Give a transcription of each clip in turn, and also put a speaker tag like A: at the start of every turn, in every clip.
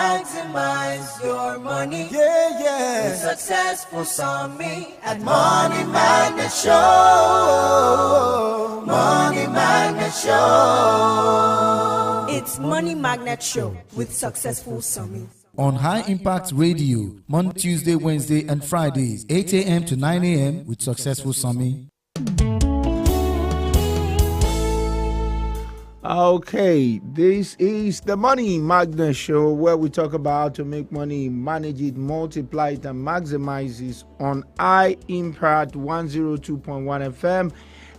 A: maximize your money. With Successful Summy at Money Magnet Show. Money Magnet Show.
B: It's Money Magnet Show with Successful Summy.
C: On High Impact Radio, Monday, Tuesday, Wednesday, and Fridays, 8 a.m. to 9 a.m. with Successful Summy.
D: Okay, this is the Money Magnet Show, where we talk about how to make money, manage it, multiply it, and maximize it on High Impact 102.1 FM.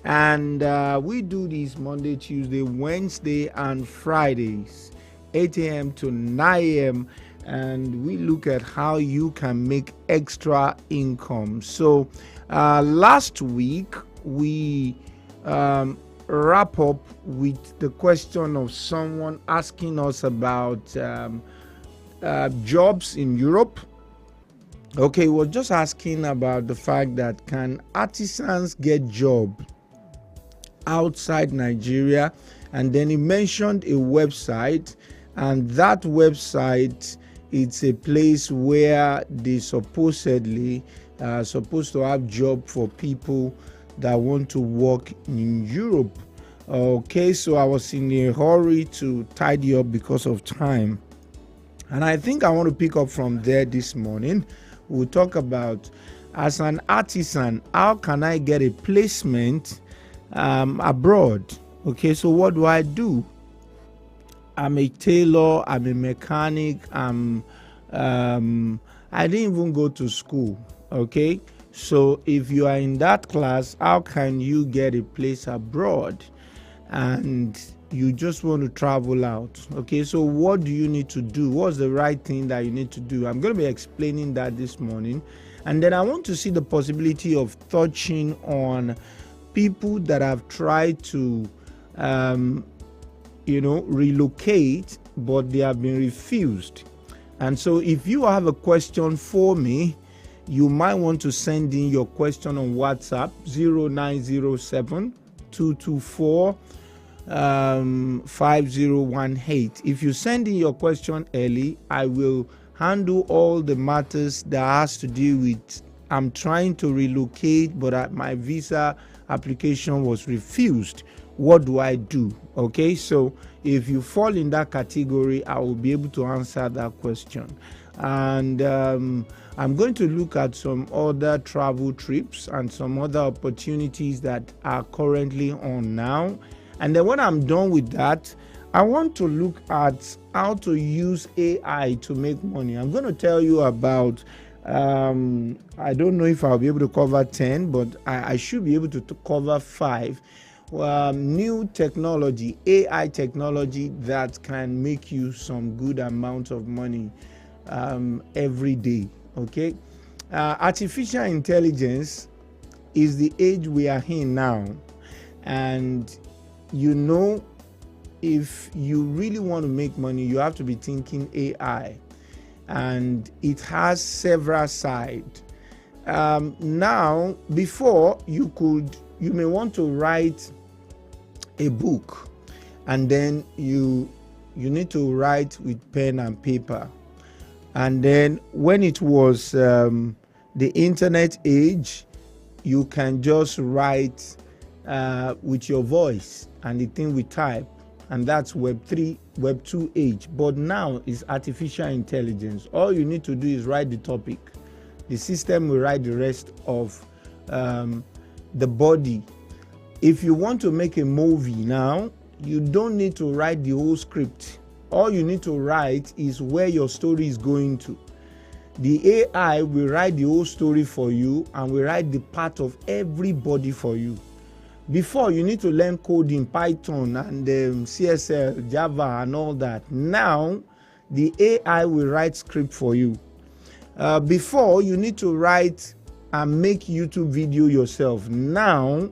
D: And we do this Monday, Tuesday, Wednesday, and Fridays, 8 a.m. to 9 a.m. And we look at how you can make extra income. So last week, we wrap up with the question of someone asking us about jobs in Europe. Okay, we're just asking about the fact that can artisans get job outside Nigeria? And then he mentioned a website, and that website, it's a place where they supposedly supposed to have job for people that want to work in Europe. Okay, so I was in a hurry to tidy up because of time, and I think I want to pick up from there this morning. We'll talk about, as an artisan, how can I get a placement abroad? Okay, so what do? I'm a tailor, I'm a mechanic, I didn't even go to school. Okay, so if you are in that class, how can you get a place abroad and you just want to travel out? Okay, so what do you need to do? What's the right thing that you need to do? I'm going to be explaining that this morning. And then I want to see the possibility of touching on people that have tried to relocate, but they have been refused. And so if you have a question for me, you might want to send in your question on WhatsApp 0907 224 5018. If you send in your question early, I will handle all the matters that has to do with I'm trying to relocate, but my visa application was refused. What do I do? Okay, so if you fall in that category, I will be able to answer that question. And I'm going to look at some other travel trips and some other opportunities that are currently on now. And then when I'm done with that, I want to look at how to use AI to make money. I'm going to tell you about, I don't know if I'll be able to cover 10, but I should be able to cover 5. New technology, AI technology that can make you some good amount of money every day. Okay, artificial intelligence is the age we are in now, and if you really want to make money, you have to be thinking AI, and it has several sides. Now, before you may want to write a book, and then you need to write with pen and paper. And then when it was the internet age, you can just write with your voice, and the thing we type, and that's Web 3, Web 2 age. But now it's artificial intelligence. All you need to do is write the topic. The system will write the rest of the body. If you want to make a movie now, you don't need to write the whole script. All you need to write is where your story is going to. The AI will write the whole story for you and will write the part of everybody for you. Before, you need to learn coding, Python and CSL, Java and all that. Now, the AI will write script for you. Before, you need to write and make YouTube video yourself. Now,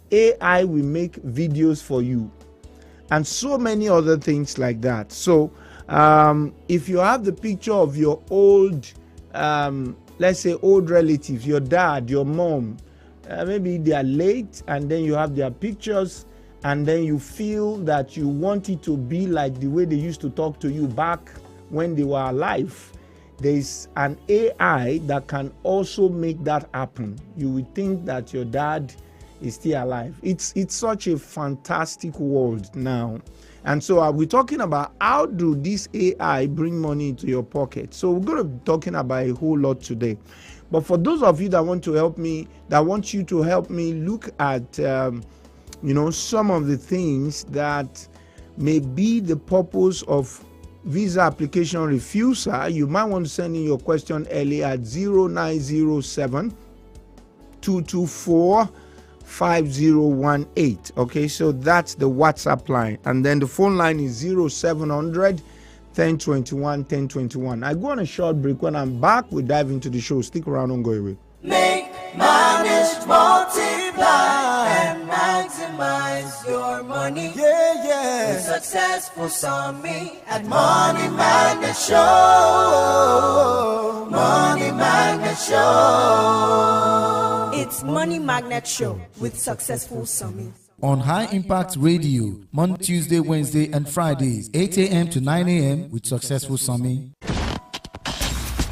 D: AI will make videos for you. And so many other things like that. So if you have the picture of your old, let's say old relatives, your dad, your mom, maybe they are late, and then you have their pictures, and then you feel that you want it to be like the way they used to talk to you back when they were alive. There's an AI that can also make that happen. You would think that your dad is still alive. It's such a fantastic world now. And so we're talking about how do this AI bring money into your pocket. So we're going to be talking about a whole lot today. But for those of you that want to help me, that want you to help me look at, some of the things that may be the purpose of visa application refusal, you might want to send in your question early at 0907 224 5018. Okay, so that's the WhatsApp line, and then the phone line is 0700 1021 1021. I go on a short break. When I'm back, we dive into the show. Stick around, don't go away.
A: Make, manage, multiply, and maximize your money.
B: Yeah, yeah.
A: The Successful Summit at Money Magnet Show. Money Magnet Show.
B: It's Money Magnet Show with Successful Summit.
C: On High Impact Radio, Monday, Tuesday, Wednesday, and Fridays, 8 a.m. to 9 a.m. with Successful Summit.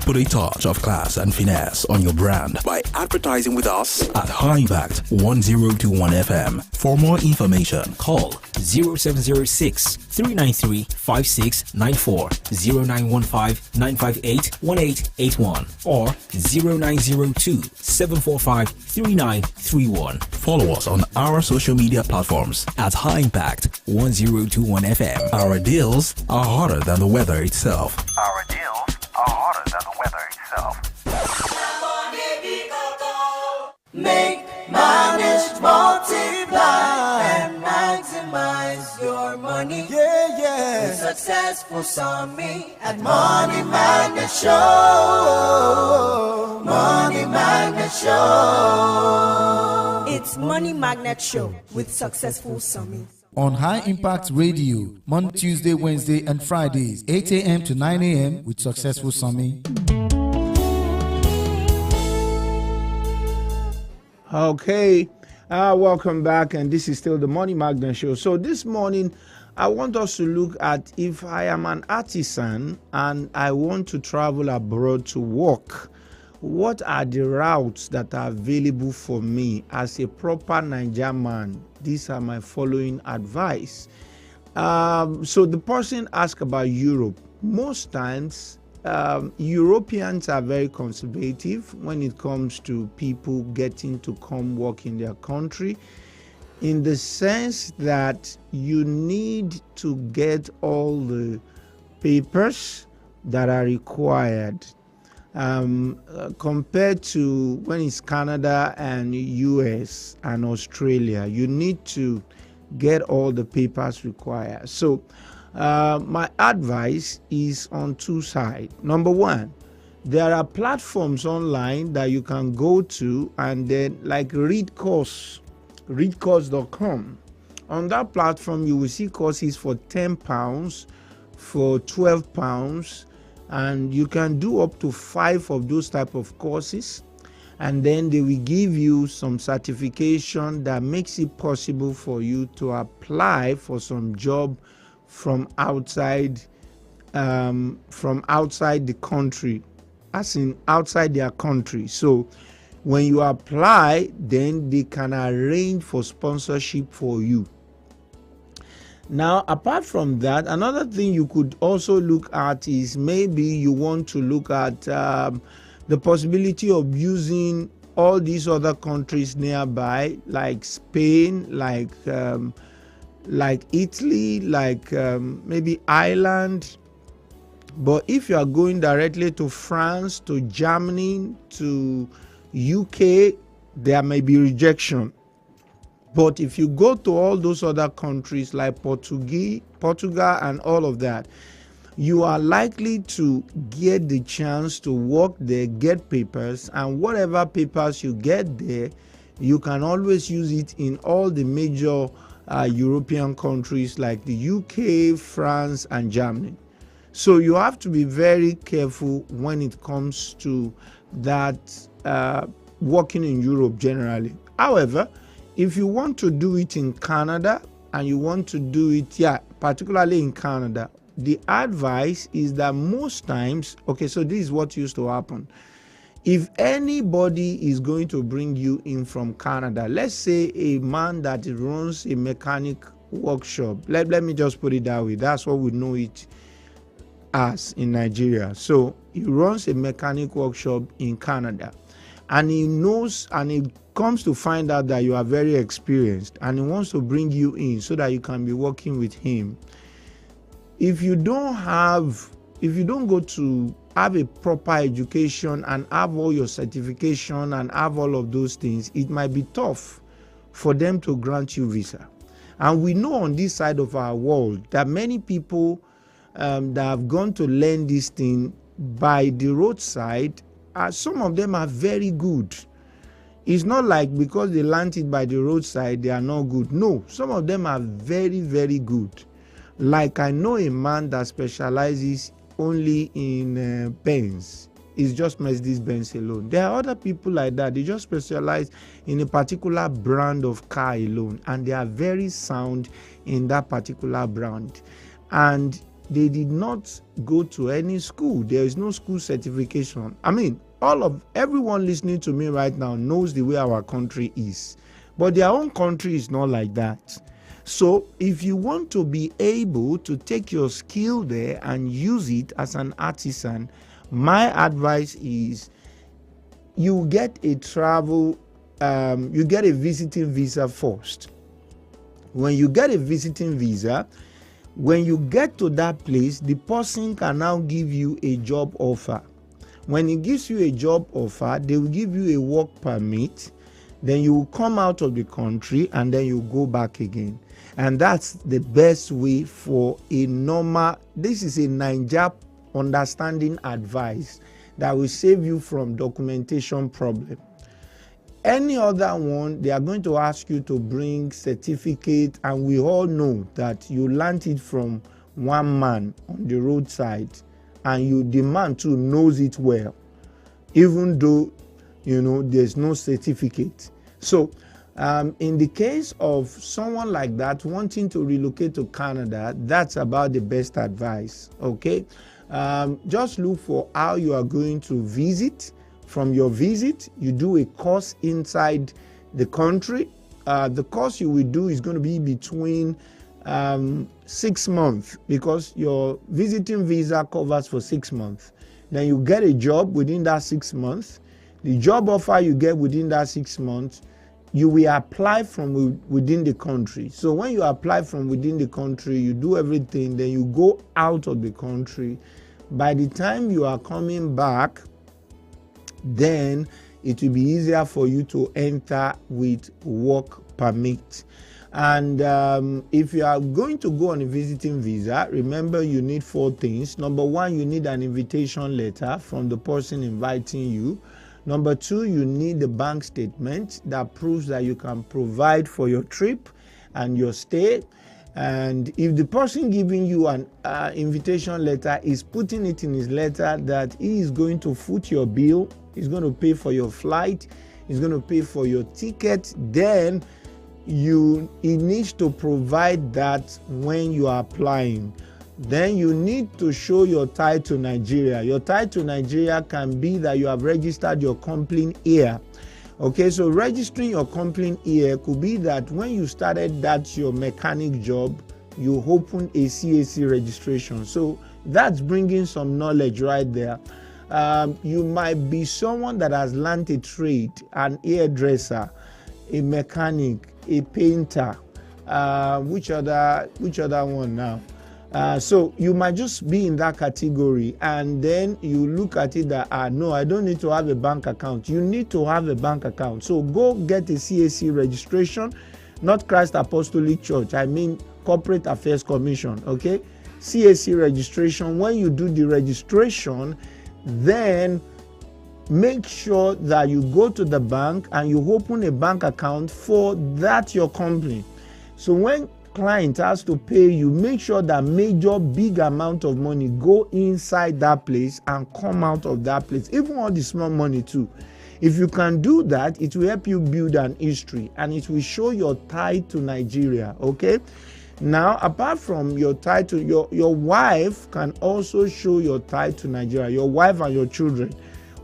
E: Put a touch of class and finesse on your brand by advertising with us at High Impact 1021 FM. For more information, call
F: 0706 393 5694, 0915 958 1881, or 0902 745 3931.
E: Follow us on our social media platforms at High Impact 1021 FM. Our deals are hotter than the weather itself.
G: Our deals are hotter than the weather itself.
A: Make, manage, multiply, and maximize your money.
B: Yeah, yeah.
A: The Successful Summit at Money Magnet Show. Money Magnet Show.
B: It's Money Magnet Show with Successful Summit.
C: On High Impact Radio, Monday, Tuesday, Wednesday, and Fridays, 8 a.m. to 9 a.m. with Successful Summit.
D: Okay, welcome back, and this is still the Money Magnet Show. So this morning, I want us to look at if I am an artisan and I want to travel abroad to work, what are the routes that are available for me as a proper Nigerian man? These are my following advice. So the person asked about Europe. Most times, Europeans are very conservative when it comes to people getting to come work in their country, in the sense that you need to get all the papers that are required. Compared to when it's Canada and US and Australia, you need to get all the papers required. So my advice is on two sides. Number one, there are platforms online that you can go to, and then like readcourse.com. On that platform, you will see courses for £10, for £12, and you can do up to 5 of those type of courses, and then they will give you some certification that makes it possible for you to apply for some job from outside the country, as in outside their country. So when you apply, then they can arrange for sponsorship for you. Now, apart from that, another thing you could also look at is maybe you want to look at the possibility of using all these other countries nearby, like Spain, like Italy, like maybe Ireland. But if you are going directly to France, to Germany, to UK, there may be rejection. But if you go to all those other countries like Portugal and all of that, you are likely to get the chance to work there, get papers, and whatever papers you get there, you can always use it in all the major European countries like the UK, France, and Germany. So you have to be very careful when it comes to that working in Europe generally. However, if you want to do it in Canada and you want to do it, particularly in Canada, the advice is that most times, okay, so this is what used to happen. If anybody is going to bring you in from Canada, let's say a man that runs a mechanic workshop, let me just put it that way. That's what we know it as in Nigeria. So he runs a mechanic workshop in Canada, and he knows, and he comes to find out that you are very experienced, and he wants to bring you in so that you can be working with him. If you don't go to have a proper education and have all your certification and have all of those things, it might be tough for them to grant you visa. And we know on this side of our world that many people that have gone to learn this thing by the roadside, some of them are very good. It's not like because they learned it by the roadside, they are not good. No, some of them are very, very good. Like I know a man that specializes only in Benz. It's just Mercedes-Benz alone. There are other people like that. They just specialize in a particular brand of car alone, and they are very sound in that particular brand. And they did not go to any school. There is no school certification. I mean, everyone listening to me right now knows the way our country is, but their own country is not like that. So if you want to be able to take your skill there and use it as an artisan, my advice is you get a visiting visa first. When you get a visiting visa, when you get to that place, the person can now give you a job offer. When he gives you a job offer, they will give you a work permit. Then you will come out of the country and then you go back again. And that's the best way for a normal, this is a Naija understanding advice that will save you from documentation problem. Any other one, they are going to ask you to bring certificate, and we all know that you learned it from one man on the roadside, and the man too knows it well, even though there's no certificate. So in the case of someone like that wanting to relocate to Canada, that's about the best advice. Okay, just look for how you are going to visit. From your visit, you do a course inside the country. The course you will do is going to be between 6 months, because your visiting visa covers for 6 months. Then you get a job within that 6 months. The job offer you get within that 6 months, you will apply from within the country. So when you apply from within the country, you do everything, then you go out of the country. By the time you are coming back, then it will be easier for you to enter with work permit. And if you are going to go on a visiting visa, remember you need 4 things. Number 1, you need an invitation letter from the person inviting you. Number 2, you need the bank statement that proves that you can provide for your trip and your stay. And if the person giving you an invitation letter is putting it in his letter that he is going to foot your bill, he's going to pay for your flight, he's going to pay for your ticket, then he needs to provide that when you are applying. Then you need to show your tie to Nigeria. Your tie to Nigeria can be that you have registered your company here. Okay, so registering your company here could be that when you started your mechanic job, you opened a CAC registration. So that's bringing some knowledge right there. You might be someone that has learned a trade, an hairdresser, a mechanic, a painter. Which other one now? So you might just be in that category, and then you look at it that, no, I don't need to have a bank account. You need to have a bank account. So go get a CAC registration, not Christ Apostolic Church. I mean Corporate Affairs Commission, okay? CAC registration. When you do the registration, then make sure that you go to the bank and you open a bank account for that your company. So when client has to pay you, make sure that major big amount of money go inside that place and come out of that place, even all the small money too. If you can do that, it will help you build an history and it will show your tie to Nigeria. Okay, Now, apart from your tie to your wife can also show your tie to Nigeria. Your wife and your children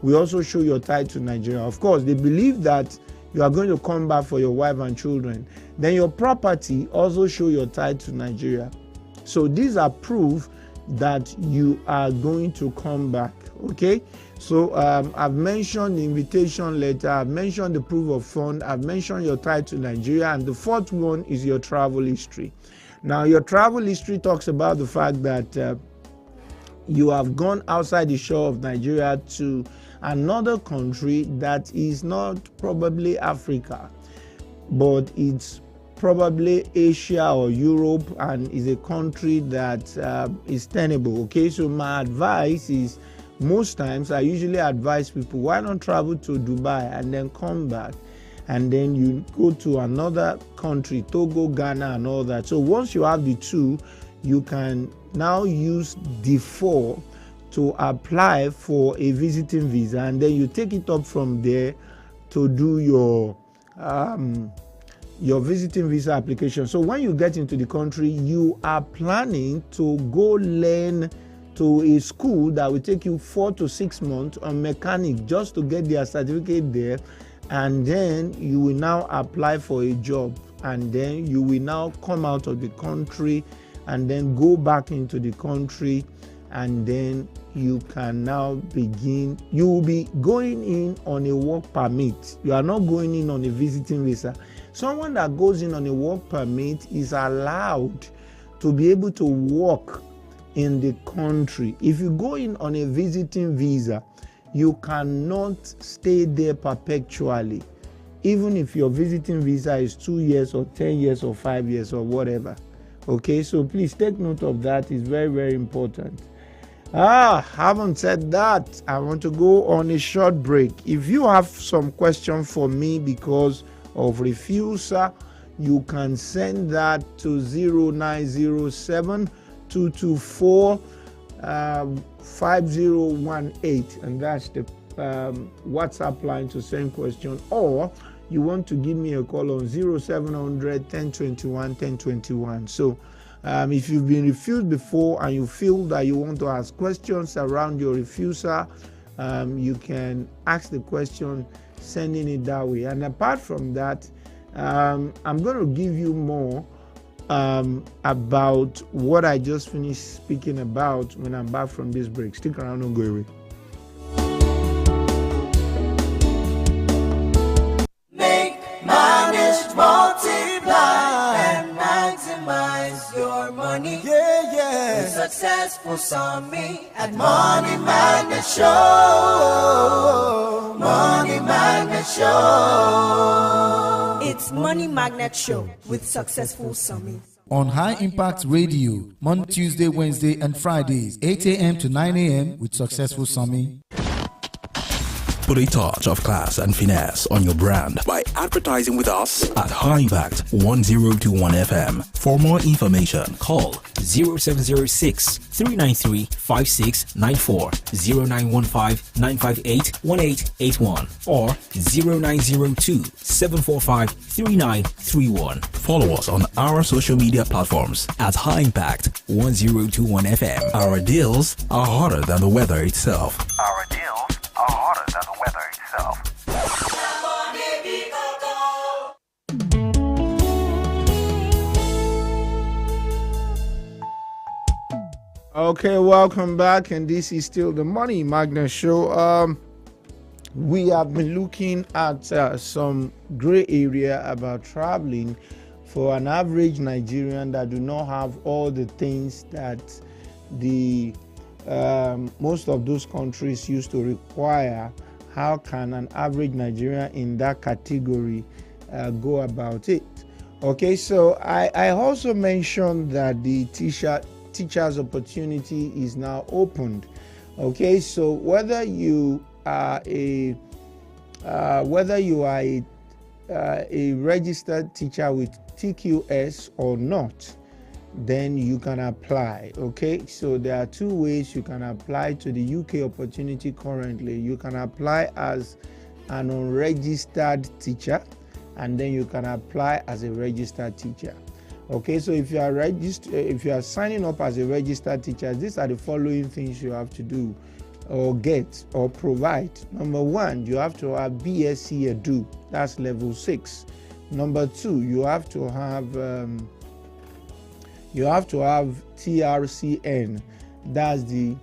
D: will also show your tie to Nigeria. Of course, they believe that you are going to come back for your wife and children. Then your property also show your tie to Nigeria. So these are proof that you are going to come back. Okay, so I've mentioned the invitation letter, I've mentioned the proof of fund, I've mentioned your tie to Nigeria, and the fourth one is your travel history. Now, your travel history talks about the fact that you have gone outside the shore of Nigeria to another country that is not probably Africa, but it's probably Asia or Europe, and is a country that is tenable. Okay, so my advice is, most times I usually advise people, why not travel to Dubai and then come back, and then you go to another country, Togo, Ghana, and all that. So once you have the two, you can now use D4 to apply for a visiting visa, and then you take it up from there to do your visiting visa application. So when you get into the country, you are planning to go learn to a school that will take you 4 to 6 months on mechanic just to get their certificate there, and then you will now apply for a job, and then you will now come out of the country and then go back into the country, and then you can now begin. You will be going in on a work permit. You are not going in on a visiting visa. Someone that goes in on a work permit is allowed to be able to work in the country. If you go in on a visiting visa, you cannot stay there perpetually, even if your visiting visa is 2 years or 10 years or 5 years or whatever. Okay, so please take note of that. It's very, very important. Haven't said that, I want to go on a short break. If you have some question for me because of refusal, you can send that to 0907 224 5018, and that's the WhatsApp line to send question. Or you want to give me a call on 0700 1021 1021. So if you've been refused before and you feel that you want to ask questions around your refusal, you can ask the question sending it that way. And apart from that, I'm going to give you more about what I just finished speaking about when I'm back from this break. Stick around, don't go away.
A: Make manage, multiply, and maximize your money.
B: Yeah, yeah.
A: The Successful Summit at Money Magnet Show. Money Magnet Show.
B: It's Money Magnet Show with Successful Summit.
C: On High Impact Radio, Monday, Tuesday, Wednesday, and Fridays, 8 a.m. to 9 a.m. with Successful Summit.
E: Put a touch of class and finesse on your brand by advertising with us at High Impact 1021 FM.
F: For more information, call 0706 393 5694, 0915 958 1881, or 0902 745 3931.
E: Follow us on our social media platforms at High Impact 1021 FM. Our deals are hotter than the weather itself.
G: Our deals are hotter than the weather itself.
D: Okay, welcome back, and this is still the Money Magnet Show. We have been looking at some gray area about traveling for an average Nigerian that do not have all the things that the most of those countries used to require. How can an average Nigerian in that category go about it? Okay, so I also mentioned that the teachers opportunity is now opened. Okay, so whether you are a registered teacher with TQS or not, then you can apply. Okay, so there are two ways you can apply to the UK opportunity currently. You can apply as an unregistered teacher, and then you can apply as a registered teacher. Okay, so if you are signing up as a registered teacher, these are the following things you have to do or get or provide. Number 1, you have to have BSc Edu, that's level 6. Number 2, you have to have TRCN, that's the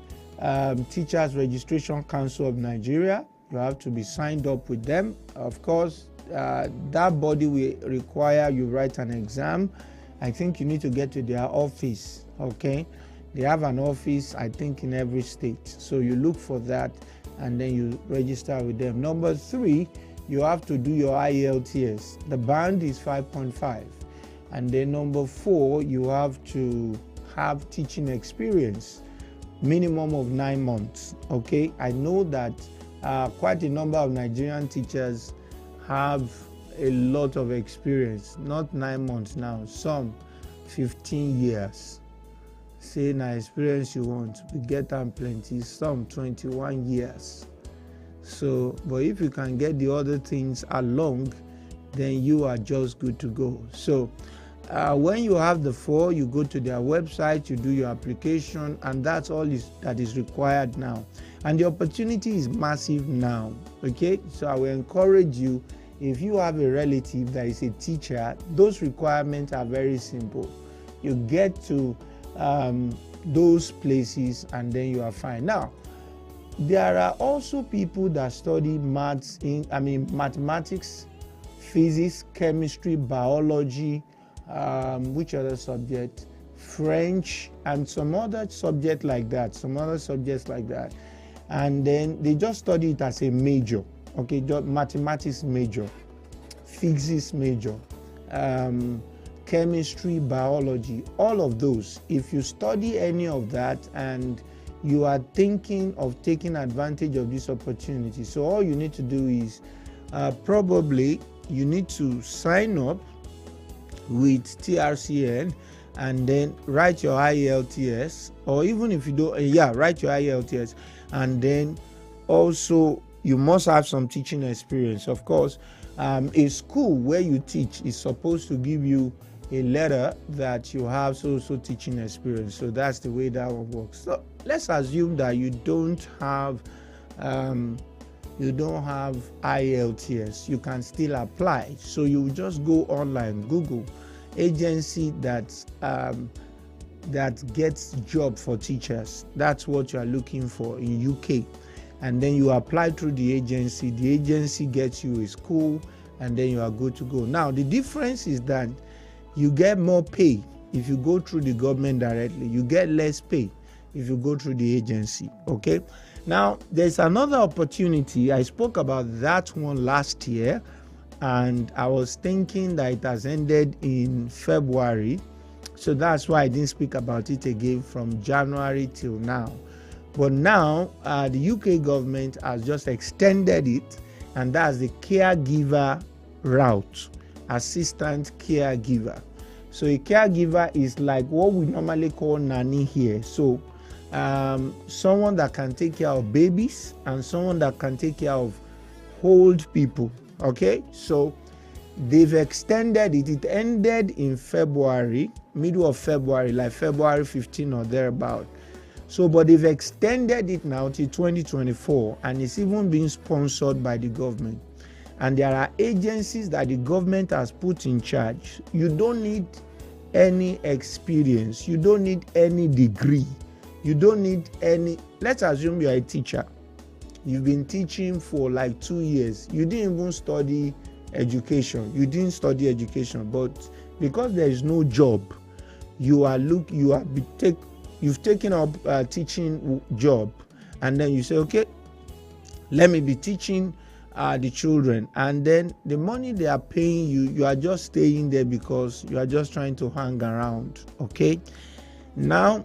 D: Teachers Registration Council of Nigeria. You have to be signed up with them. Of course, that body will require you write an exam. I think you need to get to their office, okay? They have an office, I think, in every state. So you look for that and then you register with them. Number 3, you have to do your IELTS. The band is 5.5. And then number 4, you have to have teaching experience, minimum of 9 months, okay? I know that quite a number of Nigerian teachers have a lot of experience, not 9 months now, some 15 years. Say na experience you want, we get them plenty, some 21 years. So, but if you can get the other things along, then you are just good to go. So, when you have the 4, you go to their website, you do your application, and that's all that is required now. And the opportunity is massive now, okay? So I will encourage you, if you have a relative that is a teacher, those requirements are very simple. You get to those places and then you are fine. Now, there are also people that study mathematics, physics, chemistry, biology, which other subject? French, and some other subjects like that. And then they just study it as a major, okay? Just mathematics major, physics major, chemistry, biology, all of those. If you study any of that and you are thinking of taking advantage of this opportunity, so all you need to do is probably you need to sign up with TRCN and then write your IELTS, or even if you don't, write your IELTS, and then also you must have some teaching experience. Of course, a school where you teach is supposed to give you a letter that you have so teaching experience. So that's the way that one works. So let's assume that you don't have IELTS. You can still apply. So you just go online, Google agency that gets job for teachers. That's what you are looking for in UK, and then you apply through the agency. The agency gets you a school, and then you are good to go. Now the difference is that you get more pay if you go through the government directly. You get less pay if you go through the agency, okay? Now there's another opportunity. I spoke about that one last year, and I was thinking that it has ended in February, so that's why I didn't speak about it again from January till now. But now the UK government has just extended it, and that's the caregiver route, assistant caregiver. So a caregiver is like what we normally call nanny here. So someone that can take care of babies and someone that can take care of old people. Okay, so they've extended it. It ended in February, middle of February, like February 15 or thereabout. So, but they've extended it now to 2024, and it's even being sponsored by the government. And there are agencies that the government has put in charge. You don't need any experience. You don't need any degree. You don't need any. Let's assume you are a teacher. You've been teaching for like 2 years. You didn't even study education. But because there is no job, you've taken up a teaching job, and then you say, okay, let me be teaching the children, and then the money they are paying you are just staying there because you are just trying to hang around. Okay, now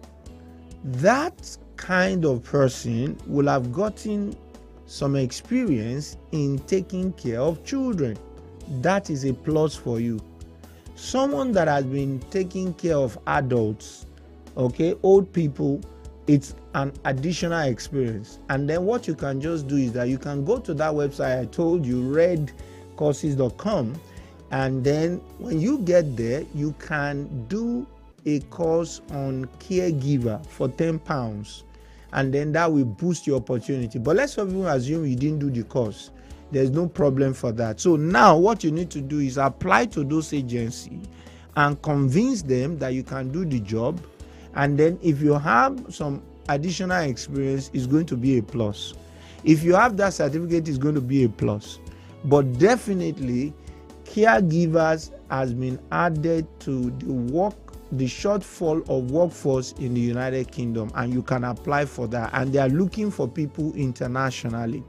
D: that kind of person will have gotten some experience in taking care of children. That is a plus for you. Someone that has been taking care of adults, okay, old people, it's an additional experience. And then what you can just do is that you can go to that website I told you, redcourses.com. And then when you get there, you can do a course on caregiver for £10. And then that will boost your opportunity. But let's even assume you didn't do the course. There's no problem for that. So now what you need to do is apply to those agencies and convince them that you can do the job. And then if you have some additional experience, it's going to be a plus. If you have that certificate, it's going to be a plus. But definitely, caregivers has been added to the shortfall of workforce in the United Kingdom, and you can apply for that. And they are looking for people internationally.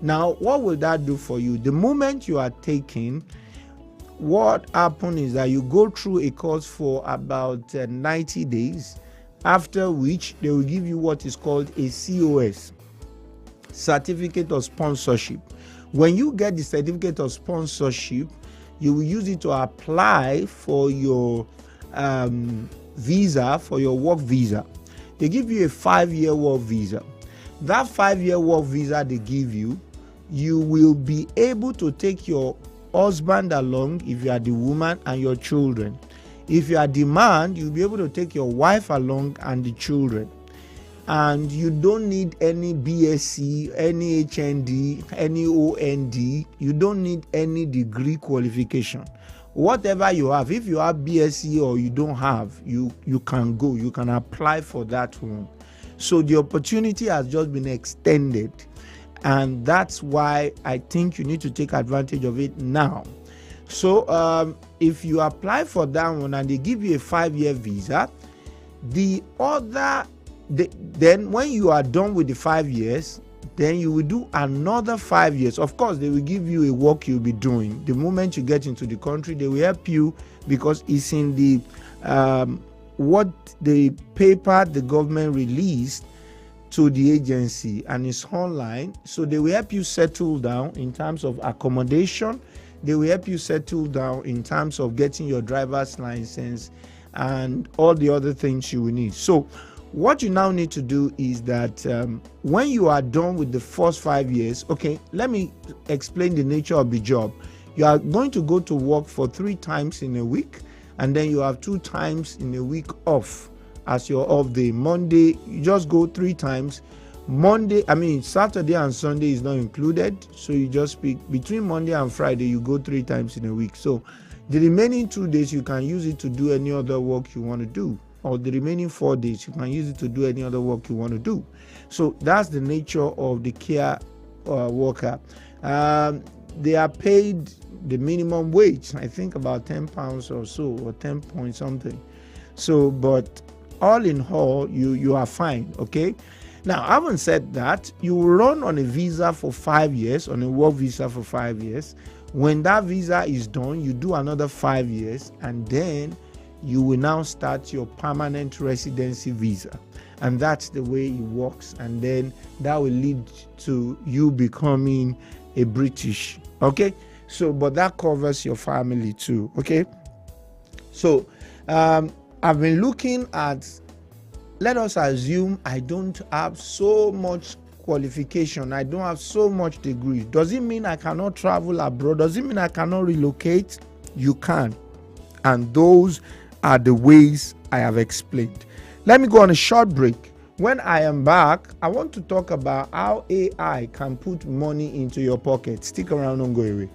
D: Now, what will that do for you? The moment you are taking, what happens is that you go through a course for about 90 days, after which they will give you what is called a COS, Certificate of Sponsorship. When you get the Certificate of Sponsorship, you will use it to apply for your visa, for your work visa. They give you a 5-year work visa. That 5-year work visa they give you, you will be able to take your husband along if you are the woman and your children. If you are the man, you'll be able to take your wife along and the children. And you don't need any BSc, any HND, any OND. You don't need any degree qualification. Whatever you have, if you have BSc or you don't have, you can go. You can apply for that one. So the opportunity has just been extended. And that's why I think you need to take advantage of it now. So if you apply for that one and they give you a 5-year visa, then when you are done with the 5 years, then you will do another 5 years. Of course, they will give you a work you'll be doing. The moment you get into the country, they will help you because it's in the what the paper the government released to the agency, and it's online. So they will help you settle down in terms of accommodation. They will help you settle down in terms of getting your driver's license and all the other things you will need. So what you now need to do is that when you are done with the first 5 years, okay, let me explain the nature of the job. You are going to go to work for 3 times in a week, and then you have 2 times in a week off as your off day. Monday, you just go 3 times. Saturday and Sunday is not included. So you just speak between Monday and Friday, you go 3 times in a week. So the remaining 2 days, you can use it to do any other work you want to do. Or the remaining 4 days, you can use it to do any other work you want to do. So that's the nature of the care worker. They are paid the minimum wage, I think about £10 or so, or 10 point something. So, but all in all, you are fine, okay? Now, having said that, you will run on a visa for 5 years, on a work visa for 5 years. When that visa is done, you do another 5 years, and then you will now start your permanent residency visa. And that's the way it works. And then that will lead to you becoming a British, okay? So, but that covers your family too, okay? So, I've been looking at, let us assume I don't have so much qualification, I don't have so much degree. Does it mean I cannot travel abroad? Does it mean I cannot relocate? You can. And those are the ways I have explained. Let me go on a short break. When I am back, I want to talk about how AI can put money into your pocket. Stick around, don't go away.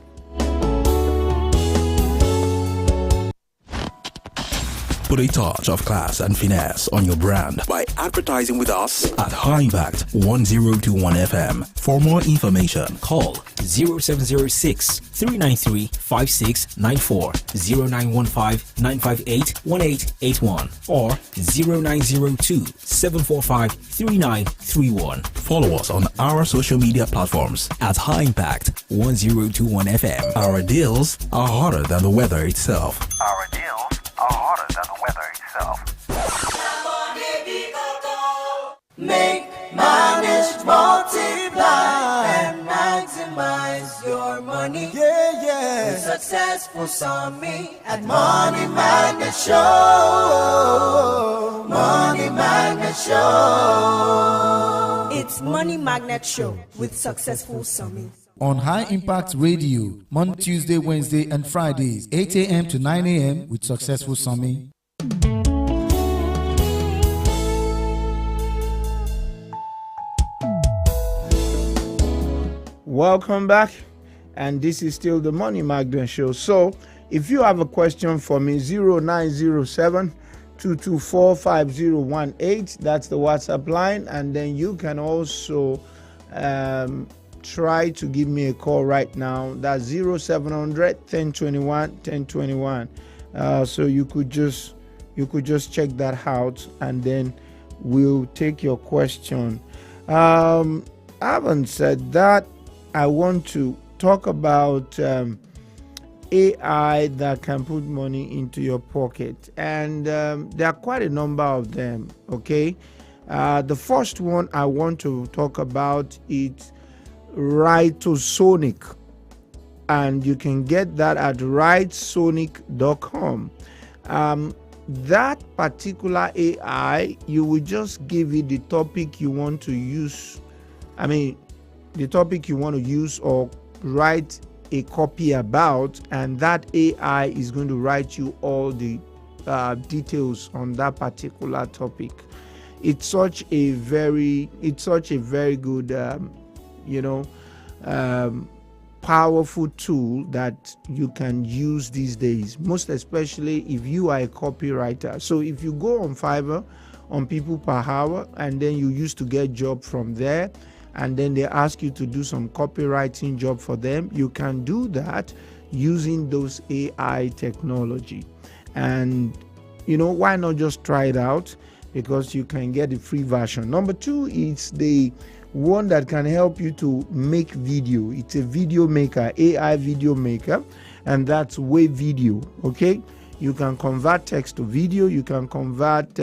E: Put a touch of class and finesse on your brand by advertising with us at High Impact 1021 FM.
F: For more information, call 0706 393 5694, 0915 958 1881, or 0902 745 3931.
E: Follow us on our social media platforms
F: At High Impact 1021 FM.
E: Our deals are hotter than the weather itself.
G: Our deals are hotter than the weather itself.
A: Make, manage, multiply, and maximize your money. Yeah, yeah. With Successful Summy at Money Magnet Show. Money Magnet Show.
B: It's Money Magnet Show with Successful Summy.
C: on High Impact Radio, Monday, Tuesday, Wednesday, and Fridays, 8 a.m. to 9 a.m. with Successful Summit.
D: Welcome back, and this is still the Money Magnet Show. So, if you have a question for me, 0907 224 5018, that's the WhatsApp line, and then you can also try to give me a call right now. That's 0700 1021 1021. So you could just check that out, and then we'll take your question. Having said that, I want to talk about AI that can put money into your pocket, and there are quite a number of them. Okay, the first one I want to talk about is Writosonic, and you can get that at writesonic.com. That particular AI, you will just give it the topic you want to use. The topic you want to use or write a copy about, and that AI is going to write you all the details on that particular topic. It's such a very good powerful tool that you can use these days, most especially if you are a copywriter. So if you go on Fiverr, on People Per Hour, and then you used to get job from there, and then they ask you to do some copywriting job for them, you can do that using those AI technology. And why not just try it out, because you can get the free version. Number two is the one that can help you to make video. It's a video maker, AI video maker, and that's Wave Video. Okay, you can convert text to video, you can convert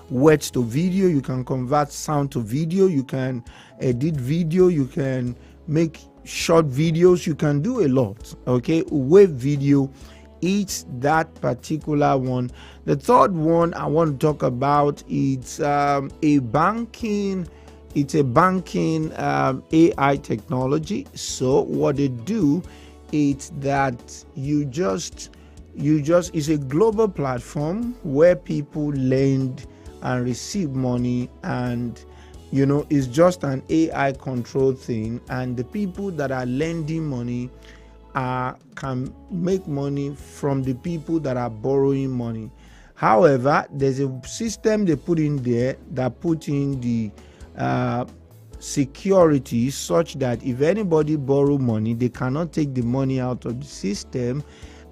D: words to video, you can convert sound to video, you can edit video, you can make short videos, you can do a lot. Okay, Wave Video, it's that particular one. The third one I want to talk about is a banking AI technology. So what they do is that you just it's a global platform where people lend and receive money, and it's just an AI controlled thing, and the people that are lending money can make money from the people that are borrowing money. However, there's a system they put in there that put in the security such that if anybody borrow money, they cannot take the money out of the system,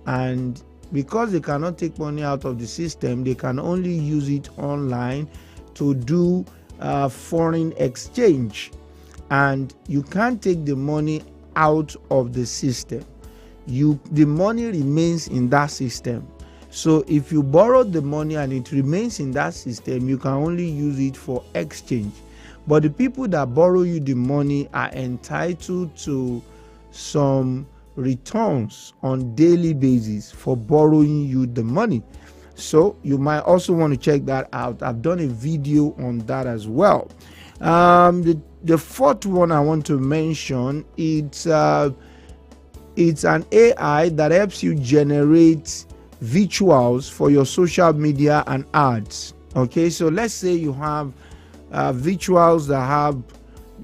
D: and because they cannot take money out of the system, they can only use it online to do foreign exchange, and you can't take the money out of the system. The money remains in that system. So if you borrow the money and it remains in that system, you can only use it for exchange. But the people that borrow you the money are entitled to some returns on daily basis for borrowing you the money. So you might also want to check that out. I've done a video on that as well. The fourth one I want to mention, it's an AI that helps you generate visuals for your social media and ads. Okay, so let's say you have visuals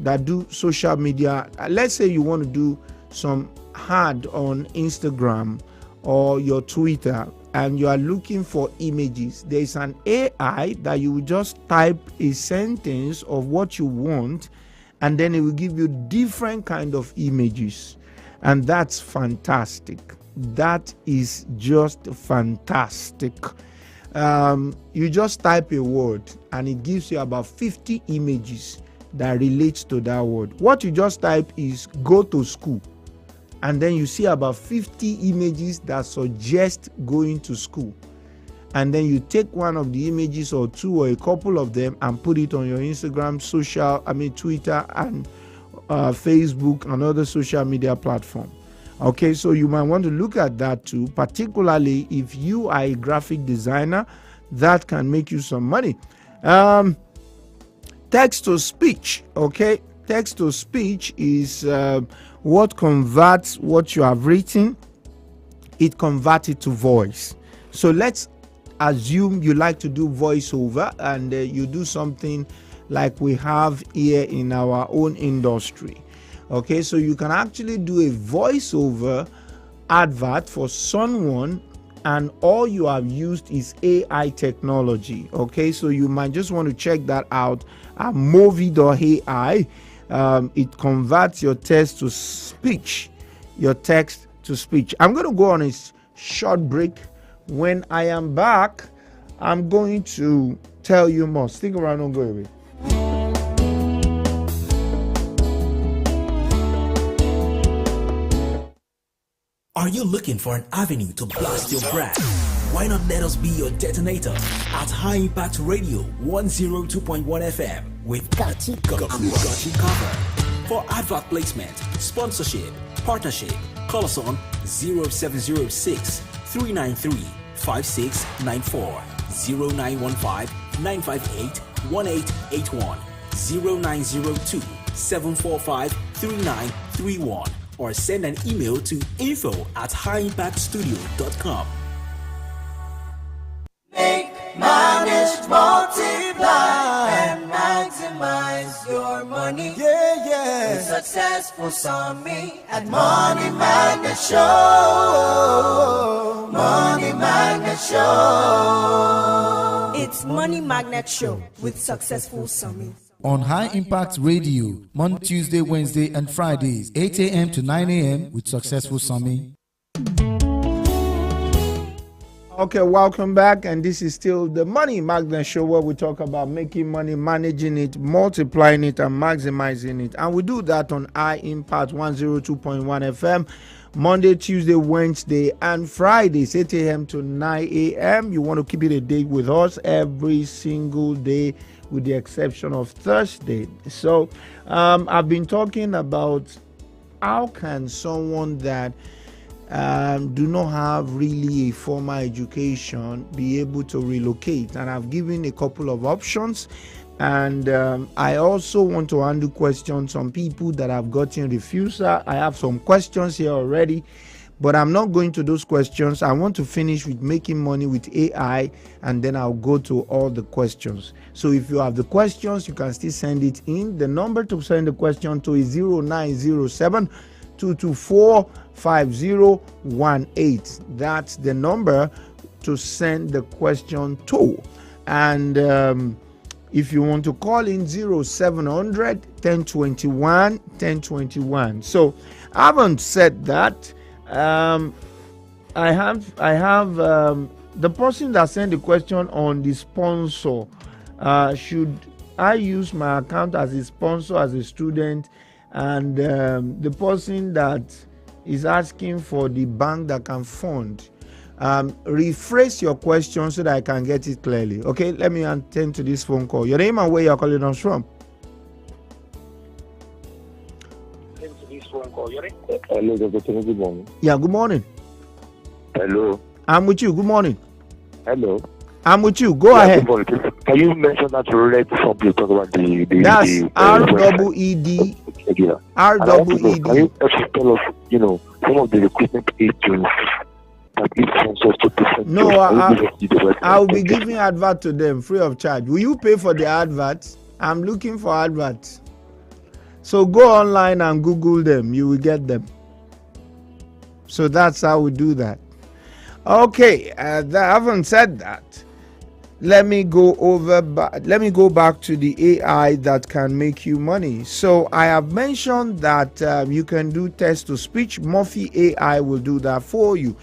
D: that do social media. Let's say you want to do some ad on Instagram or your Twitter, and you are looking for images. There is an AI that you will just type a sentence of what you want, and then it will give you different kind of images, and that's fantastic. That is just fantastic. You just type a word and it gives you about 50 images that relates to that word. What you just type is go to school, and then you see about 50 images that suggest going to school, and then you take one of the images or two or a couple of them and put it on your Instagram, Twitter and Facebook and other social media platform. Okay, so you might want to look at that too, particularly if you are a graphic designer. That can make you some money. Text to speech. Okay, text to speech is what converts what you have written, it converts it to voice. So let's assume you like to do voiceover and you do something like we have here in our own industry. Okay, so you can actually do a voiceover advert for someone, and all you have used is AI technology. Okay, so you might just want to check that out at Movi.ai. It converts your text to speech, your text to speech. I'm going to go on a short break. When I am back, I'm going to tell you more. Stick around, don't go away.
F: Are you looking for an avenue to blast your brand? Why not let us be your detonator at High Impact Radio 102.1 FM with Got You Covered. For advert placement, sponsorship, partnership, call us on 0706 393 5694, 0915 958 1881, 0902 745 3931, or send an email to info@highimpactstudio.com.
A: Make, manage, multiply, and maximize your money.
B: Yeah, yeah.
A: With Successful Summit at Money Magnet Show. Money Magnet Show.
B: It's Money Magnet Show with Successful Summit.
C: On High Impact Radio, Monday, Tuesday, Wednesday, and Fridays, 8 a.m. to 9 a.m. with Successful Summit.
D: Okay, welcome back, and this is still the Money Magnet Show, where we talk about making money, managing it, multiplying it, and maximizing it. And we do that on High Impact 102.1 FM, Monday, Tuesday, Wednesday, and Fridays, 8 a.m. to 9 a.m. You want to keep it a day with us every single day, with the exception of Thursday. So I've been talking about how can someone that do not have really a formal education be able to relocate, and I've given a couple of options. And I also want to handle questions on people that have gotten refusal. I have some questions here already, but I'm not going to those questions. I want to finish with making money with AI, and then I'll go to all the questions. So if you have the questions, you can still send it in. The number to send the question to is 0907 224 5018. That's the number to send the question to. And if you want to call in, 0700 1021 1021. So I haven't said that. I have the person that sent the question on the sponsor. Should I use my account as a sponsor, as a student? And the person that is asking for the bank that can fund. Rephrase your question so that I can get it clearly. Okay, let me attend to this phone call. Your name and where you're calling us from.
H: Hello, Dr. Good morning.
D: Yeah, good morning.
H: Hello.
D: I'm with you. Good morning.
H: Hello.
D: I'm with you. Go ahead.
H: Good morning. Can you mention that red something talk about the
D: that's REED. REED.
H: Can you actually tell us, some of the recruitment agents that give sponsors to different
D: No,
H: jobs?
D: I'll be giving advert to them free of charge. Will you pay for the adverts? I'm looking for adverts. So go online and Google them. You will get them. So that's how we do that. Okay, I haven't said that. Let me go back to the AI that can make you money. So I have mentioned that you can do text to speech. Morphe AI will do that for you.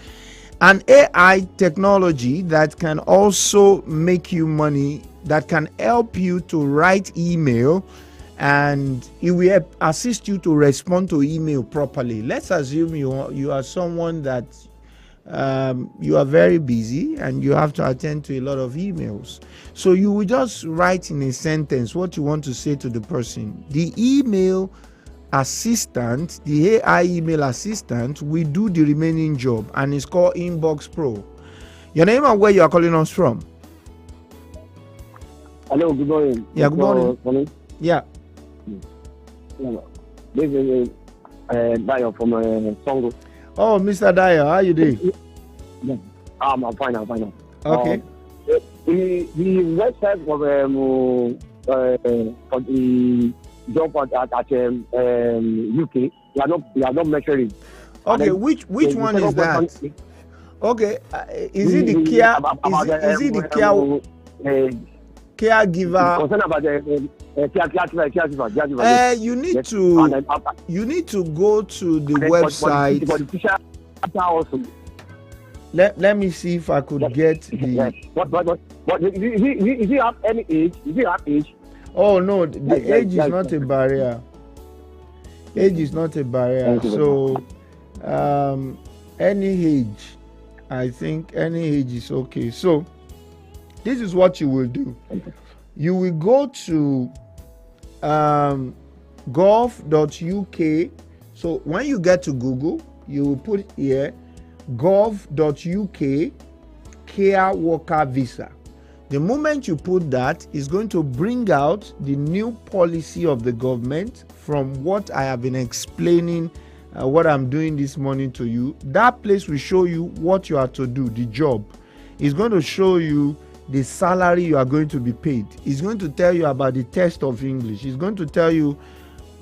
D: An AI technology that can also make you money, that can help you to write email, and it will assist you to respond to email properly. Let's assume you are someone that you are very busy and you have to attend to a lot of emails. So you will just write in a sentence what you want to say to the person. The email assistant, the AI email assistant, will do the remaining job, and it's called Inbox Pro. Your name and where you are calling us from?
H: Hello, good morning.
D: Yeah, good morning. Yeah.
H: This is Dayo from Songo.
D: Oh, Mr. Dyer, how you doing?
H: I'm fine.
D: Okay.
H: The website for the job at UK, they are not measuring.
D: Okay, which one is that? Okay, is it the care? Is it the care? Caregiver.
H: Concern about the caregiver.
D: You need to go to the website. Let me see if I could get the.
H: But is he have any age? Is he have age?
D: Oh no, the age is not a barrier. Age is not a barrier. So, any age, I think any age is okay. So, this is what you will do. You will go to gov.uk. So when you get to Google, you will put here gov.uk care worker visa. The moment you put that, it's going to bring out the new policy of the government from what I have been explaining, what I'm doing this morning to you. That place will show you what you are to do, the job. It's going to show you the salary you are going to be paid. It's going to tell you about the test of English. It's going to tell you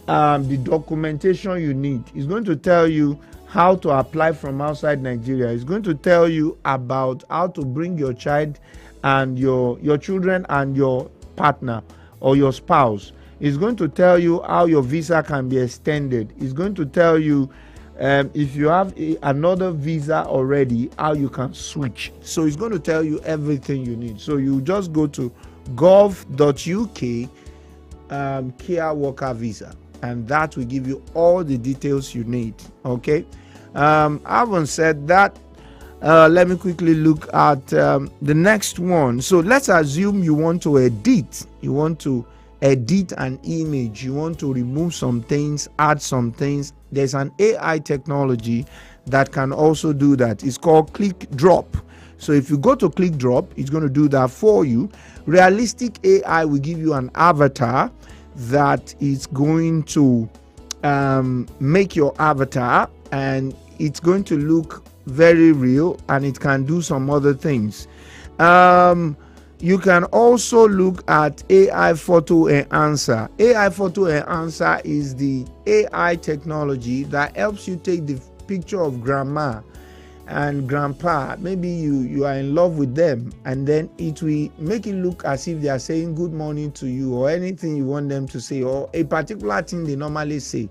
D: the documentation you need. It's going to tell you how to apply from outside Nigeria. It's going to tell you about how to bring your child and your children and your partner or your spouse. It's going to tell you how your visa can be extended. It's going to tell you if you have another visa already, how you can switch. So it's going to tell you everything you need. So you just go to gov.uk care worker visa, and that will give you all the details you need. Okay. Having said that, let me quickly look at the next one. So let's assume you want to edit. You want to edit an image. You want to remove some things, add some things. There's an AI technology that can also do that. It's called Click Drop. So if you go to Click Drop, it's going to do that for you. Realistic AI will give you an avatar that is going to make your avatar, and it's going to look very real, and it can do some other things. You can also look at AI Photo Enhancer. AI Photo Enhancer is the AI technology that helps you take the picture of grandma and grandpa. Maybe you are in love with them, and then it will make it look as if they are saying good morning to you, or anything you want them to say, or a particular thing they normally say.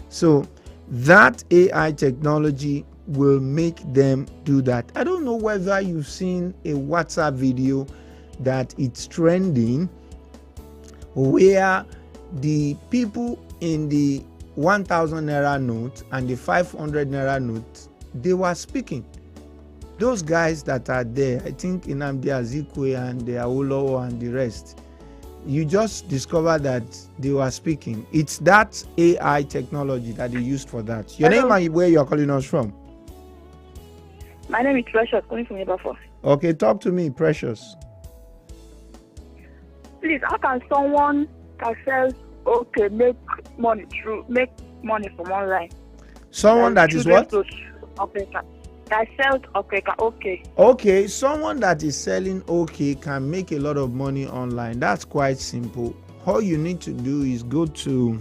D: So that AI technology will make them do that. I don't know whether you've seen a WhatsApp video that it's trending, where the people in the 1000 naira note and the 500 naira note, they were speaking. Those guys that are there, I think Nnamdi Azikiwe and the Awolowo and the rest, you just discover that they were speaking. It's that AI technology that they used for that. Your name and where you are calling us from?
I: My name is Precious, calling from Ibadan.
D: Okay, talk to me, Precious.
I: Please, how can someone make money from online?
D: Someone that is what?
I: That sells okay.
D: Okay, someone that is selling okay can make a lot of money online. That's quite simple. All you need to do is go to,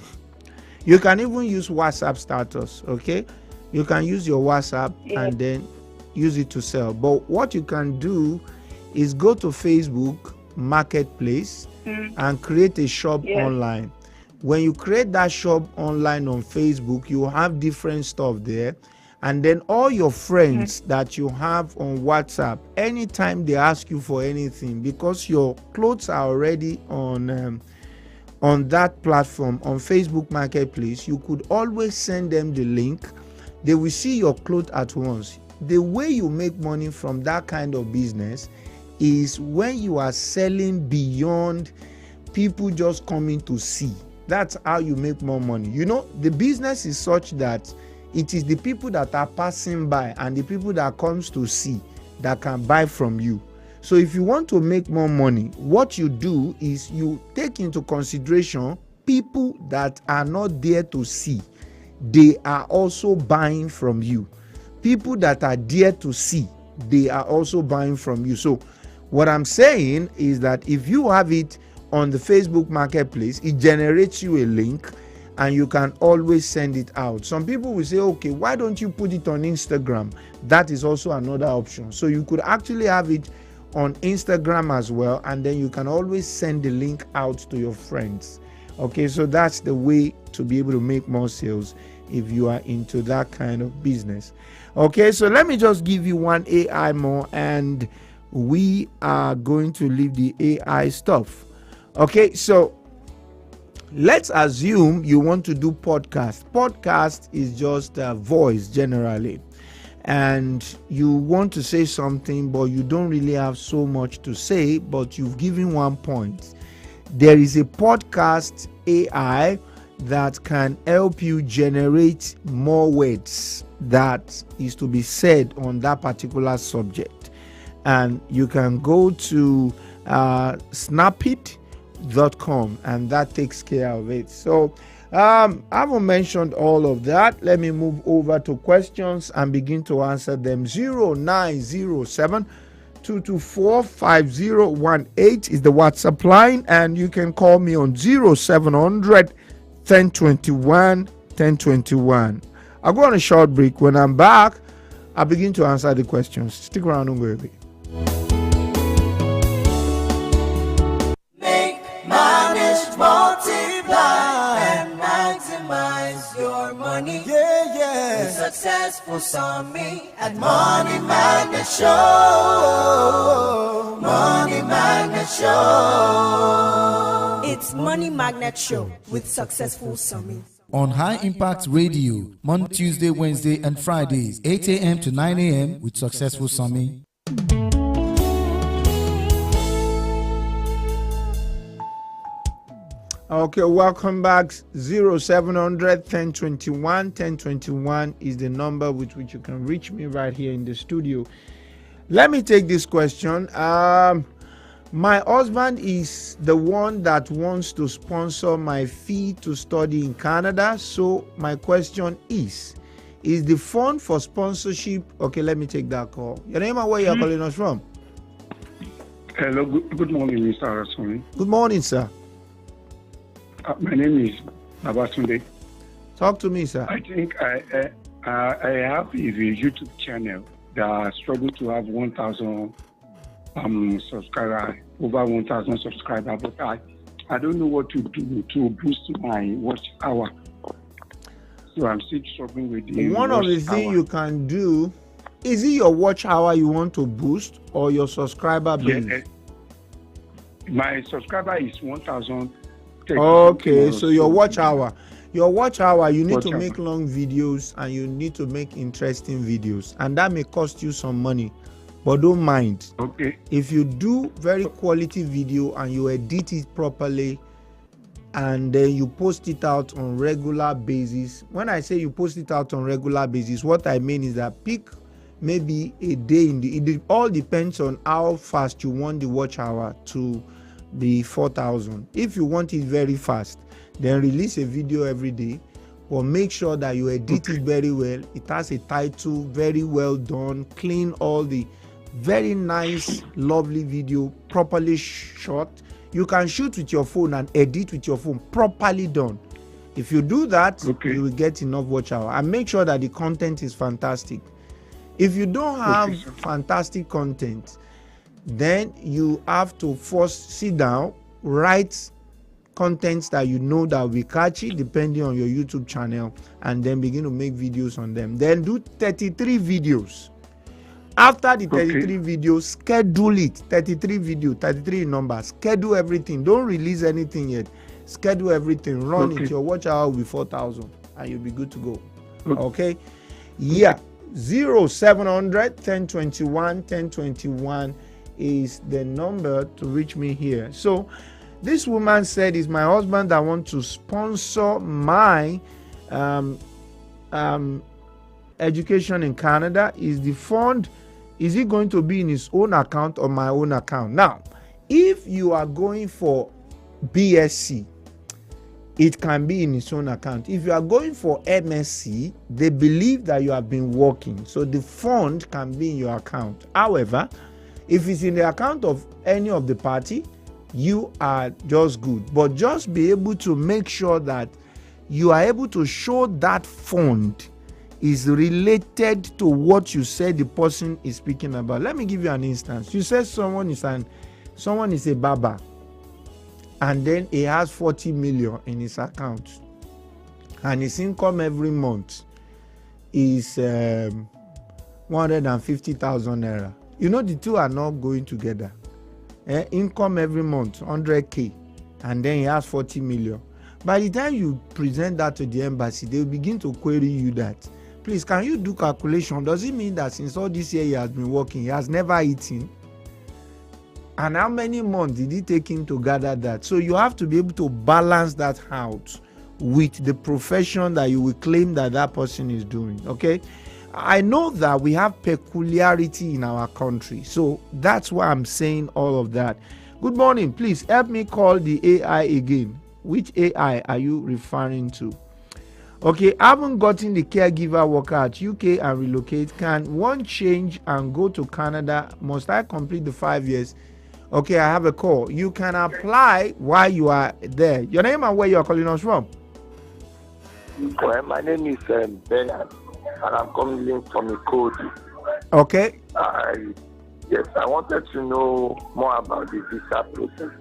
D: you can even use WhatsApp status, okay? You can use your WhatsApp and then use it to sell. But what you can do is go to Facebook Marketplace and create a shop online. When you create that shop online on Facebook, you have different stuff there, and then all your friends that you have on WhatsApp, anytime they ask you for anything, because your clothes are already on that platform on Facebook Marketplace, you could always send them the link. They will see your clothes at once. The way you make money from that kind of business is when you are selling beyond people just coming to see. That's how you make more money. You know, the business is such that it is the people that are passing by and the people that comes to see that can buy from you. So if you want to make more money, what you do is you take into consideration people that are not there to see, they are also buying from you. People that are there to see, they are also buying from you. So what I'm saying is that if you have it on the Facebook Marketplace, it generates you a link and you can always send it out. Some people will say, okay, why don't you put it on Instagram? That is also another option. So you could actually have it on Instagram as well, and then you can always send the link out to your friends. Okay, so that's the way to be able to make more sales if you are into that kind of business. Okay, so let me just give you one AI more, and we are going to leave the AI stuff. Okay, so let's assume you want to do podcast. Podcast is just a voice generally, and you want to say something, but you don't really have so much to say, but you've given one point. There is a podcast AI that can help you generate more words that is to be said on that particular subject. And you can go to snapit.com and that takes care of it. So I haven't mentioned all of that. Let me move over to questions and begin to answer them. 0907 224 5018 is the WhatsApp line, and you can call me on 0700 1021 1021. I'll go on a short break. When I'm back, I'll begin to answer the questions. Stick around, don't go away.
A: Manage, multiply, and maximize your money. Yeah, yeah. With Successful Summit at Money Magnet Show. Money Magnet Show.
B: It's Money Magnet Show with Successful Summit.
C: On High Impact Radio, Monday, Tuesday, Wednesday, and Fridays, 8 a.m. to 9 a.m. with Successful Summit.
D: Okay, welcome back. 0700 1021 1021 is the number with which you can reach me right here in the studio. Let me take this question. My husband is the one that wants to sponsor my fee to study in Canada. So my question is the fund for sponsorship? Okay, let me take that call. Your name and where you're calling us from?
J: Hello, good morning, Mr. Arasoni.
D: Good morning, sir.
J: My name is Babatunde.
D: Talk to me, sir.
J: I think I have a YouTube channel that struggles to have 1,000 subscribers, over 1,000 subscribers, but I don't know what to do to boost my watch hour. So I'm still struggling with the
D: one of the things you can do, is it your watch hour you want to boost or your subscriber base?
J: Yeah, my subscriber is 1,000.
D: Okay, so your watch hour. Your watch hour, you need to make long videos and you need to make interesting videos, and that may cost you some money, but don't mind.
J: Okay.
D: If you do very quality video and you edit it properly and then you post it out on regular basis. When I say you post it out on regular basis, what I mean is that pick maybe a day it all depends on how fast you want the watch hour to be 4,000. If you want it very fast, then release a video every day, but make sure that you edit it very well. It has a title, very well done, clean, all the very nice, lovely video, properly shot. You can shoot with your phone and edit with your phone, properly done. If you do that, you will get enough watch hour, and make sure that the content is fantastic. If you don't have fantastic content, then you have to first sit down, write contents that you know that will be catchy depending on your YouTube channel, and then begin to make videos on them. Then do 33 videos. After the 33 videos, schedule it. 33 video, 33 numbers. Schedule everything. Don't release anything yet. Schedule everything. Run it. Your watch hour will be 4,000 and you'll be good to go. Okay? Yeah. 0700 1021 1021 is the number to reach me here. So this woman said, it's my husband that wants to sponsor my education in Canada. Is the fund, is it going to be in his own account or my own account? Now, if you are going for BSc, it can be in its own account. If you are going for MSc, they believe that you have been working, so the fund can be in your account. However, if it's in the account of any of the party, you are just good. But just be able to make sure that you are able to show that fund is related to what you said the person is speaking about. Let me give you an instance. You said someone is a barber, and then he has 40 million in his account, and his income every month is 150,000 naira. You know, the two are not going together. Income every month 100k, and then he has 40 million. By the time you present that to the embassy, they will begin to query you that, please, can you do calculation? Does it mean that since all this year he has been working, he has never eaten? And how many months did it take him to gather that? So you have to be able to balance that out with the profession that you will claim that that person is doing. Okay, I know that we have peculiarity in our country, so that's why I'm saying all of that. Good morning, please help me call the AI again. Which AI are you referring to? Okay, I haven't gotten the caregiver worker at UK and relocate. Can one change and go to Canada? Must I complete the 5 years? Okay, I have a call. You can apply while you are there. Your name and where you are calling us from?
H: Well, my name is Bernard, and I'm calling from Ikoti.
D: Okay.
H: Yes, I wanted to know more about the visa process.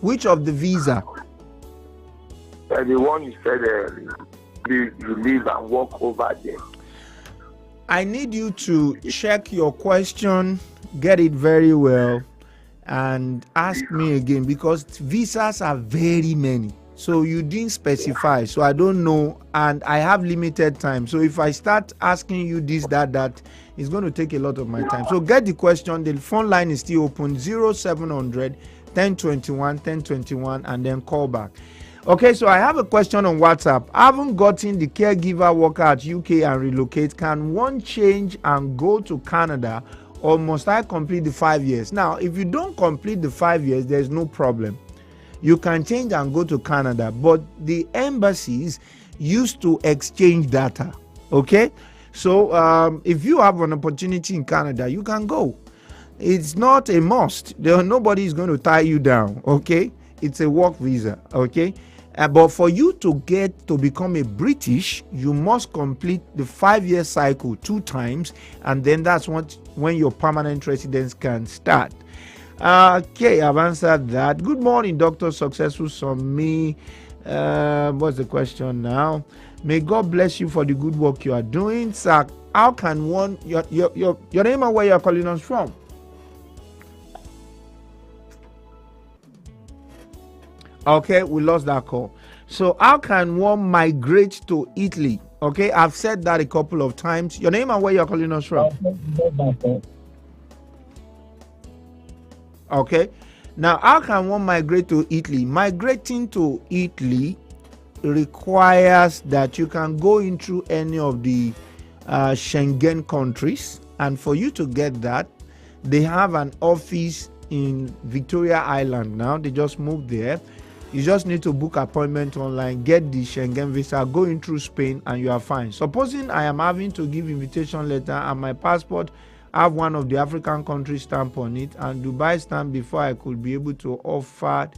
D: Which of the visa?
H: The one you said you live and work over there.
D: I need you to check your question, get it very well, and ask me again, because visas are very many. So you didn't specify, so I don't know, and I have limited time. So if I start asking you this, that, it's going to take a lot of my time. So get the question. The phone line is still open, 0700 1021 1021, and then call back. Okay, so I have a question on WhatsApp. I haven't gotten the caregiver worker at UK and relocate. Can one change and go to Canada, or must I complete the 5 years? Now, if you don't complete the 5 years, there's no problem. You can change and go to Canada, but the embassies used to exchange data. Okay, so if you have an opportunity in Canada, you can go. It's not a must. Nobody is going to tie you down. Okay, it's a work visa. Okay. But for you to get to become a British, you must complete the 5 year cycle 2 times, and then that's when your permanent residence can start. Okay, I've answered that. Good morning, Dr. Successful Sami. What's the question now? May God bless you for the good work you are doing, sir. How can one your name and where you are calling us from? Okay, we lost that call. So how can one migrate to Italy? Okay, I've said that a couple of times. Your name and where you're calling us from? Okay, now how can one migrate to Italy? Migrating to Italy requires that you can go into any of the Schengen countries, and for you to get that, they have an office in Victoria Island now. They just moved there. You just need to book appointment online, get the Schengen visa, go in through Spain, and you are fine. Supposing I am having to give invitation letter and my passport have one of the African countries stamp on it and Dubai stamp before I could be able to offer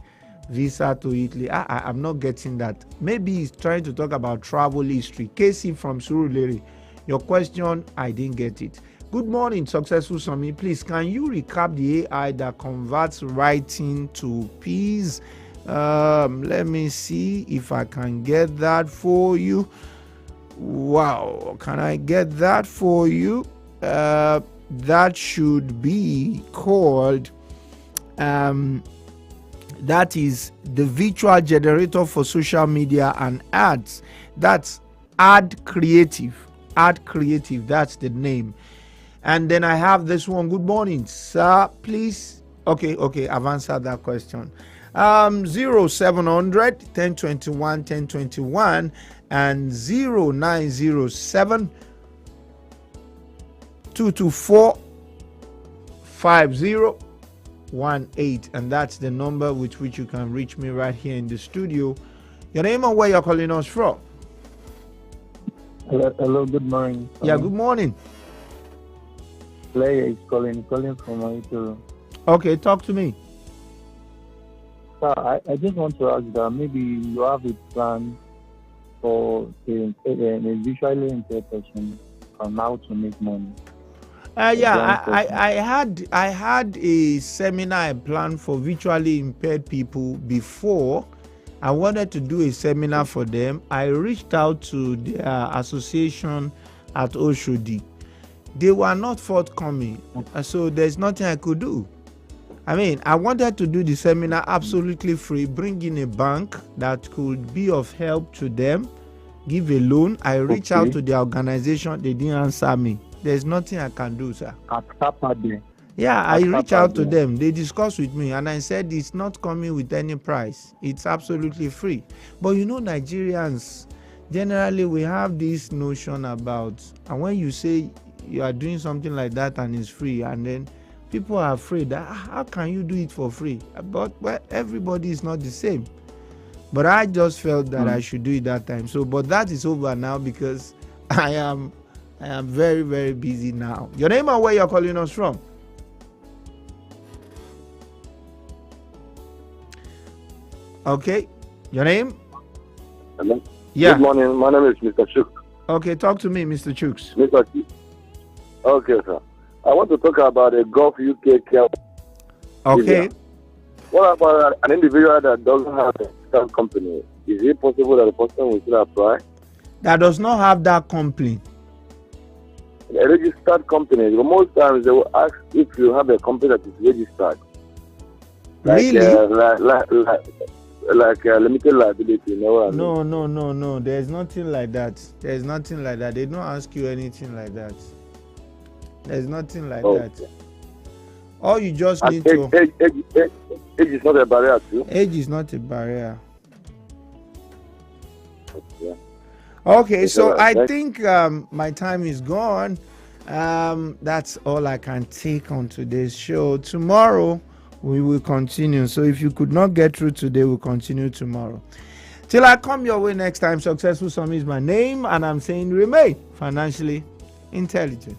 D: visa to Italy. I'm not getting that. Maybe he's trying to talk about travel history. Casey from Surulere, your question, I didn't get it. Good morning, Successful Sami. Please, can you recap the AI that converts writing to P's? Let me see if I can get that for you. Wow, can I get that for you? That should be called that is the virtual generator for social media and ads. That's Ad Creative. That's the name. And then I have this one. Good morning, sir. Please. Okay, I've answered that question. 0700 1021 1021 and 0907 224 5018, and that's the number with which you can reach me right here in the studio. Your name and where you're calling us from?
K: Hello, good morning.
D: Yeah, good morning.
K: Player is calling from Maituru.
D: Okay, talk to me.
K: Sir, I just want to ask that maybe you have a plan for a visually impaired person on how to make money.
D: I had a seminar I planned for visually impaired people before. I wanted to do a seminar for them. I reached out to their association at Oshodi. They were not forthcoming, so there's nothing I could do. I mean, I wanted to do the seminar absolutely free, bring in a bank that could be of help to them, give a loan. I reached out to the organization, they didn't answer me. There's nothing I can do, sir. I reached out to them. They discussed with me, and I said it's not coming with any price. It's absolutely free. But you know, Nigerians, generally, we have this notion about, and when you say you are doing something like that and it's free, and then people are afraid that how can you do it for free? But well, everybody is not the same. But I just felt that I should do it that time. So, but that is over now because I am very, very busy now. Your name and where you're calling us from? Okay. Your name?
H: Hello?
D: Yeah.
H: Good morning. My name is Mr. Chuk.
D: Okay, talk to me, Mr. Chuks.
H: Mr. Chuk. Okay, sir. I want to talk about a Gulf UK care.
D: Okay.
H: What about an individual that doesn't have a registered company? Is it possible that the person will still apply?
D: That does not have that company.
H: A registered company. Most times they will ask if you have a company that is registered.
D: Really?
H: Like limited liability, you know what I mean?
D: No. There's nothing like that. There's nothing like that. They don't ask you anything like that. There's nothing like that. All you just need to...
H: Age is not a barrier too?
D: Age is not a barrier. Okay, so I think my time is gone. That's all I can take on today's show. Tomorrow, we will continue. So if you could not get through today, we'll continue tomorrow. Till I come your way next time, Successful Summit is my name, and I'm saying remain financially intelligent.